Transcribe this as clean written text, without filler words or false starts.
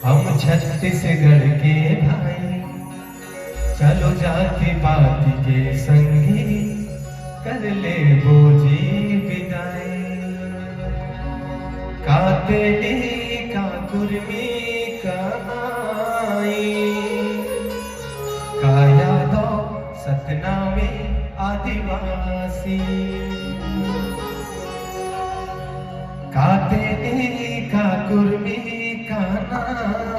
हम छत्तीसगढ़ के भाई, चलो जाति पाति के संगी, कर ले बोझी विदाई। कातेडी का कुर्मी कहाई, का यादव सतना में आदिवासी। कातेडी का कुर्मी का नाम,